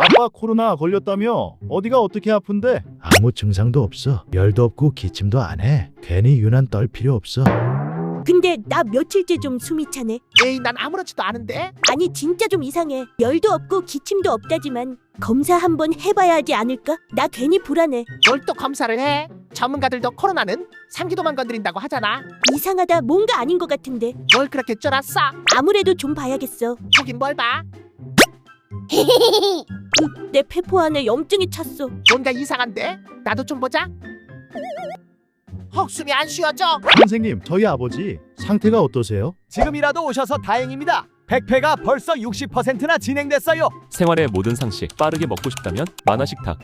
아빠 코로나 걸렸다며? 어디가 어떻게 아픈데? 아무 증상도 없어. 열도 없고 기침도 안 해. 괜히 유난 떨 필요 없어. 근데 나 며칠째 좀 숨이 차네. 에이 난 아무렇지도 않은데. 아니 진짜 좀 이상해. 열도 없고 기침도 없다지만 검사 한번 해봐야 하지 않을까? 나 괜히 불안해. 뭘 또 검사를 해? 전문가들도 코로나는 상기도만 건드린다고 하잖아. 이상하다. 뭔가 아닌 것 같은데. 뭘 그렇게 쫄았어? 아무래도 좀 봐야겠어. 보긴 뭘 봐. 내 폐포 안에 염증이 찼어. 뭔가 이상한데? 나도 좀 보자. 헉 숨이 안 쉬어져. 선생님, 저희 아버지 상태가 어떠세요? 지금이라도 오셔서 다행입니다. 100회가 벌써 60%나 진행됐어요. 생활의 모든 상식 빠르게 먹고 싶다면 만화식탁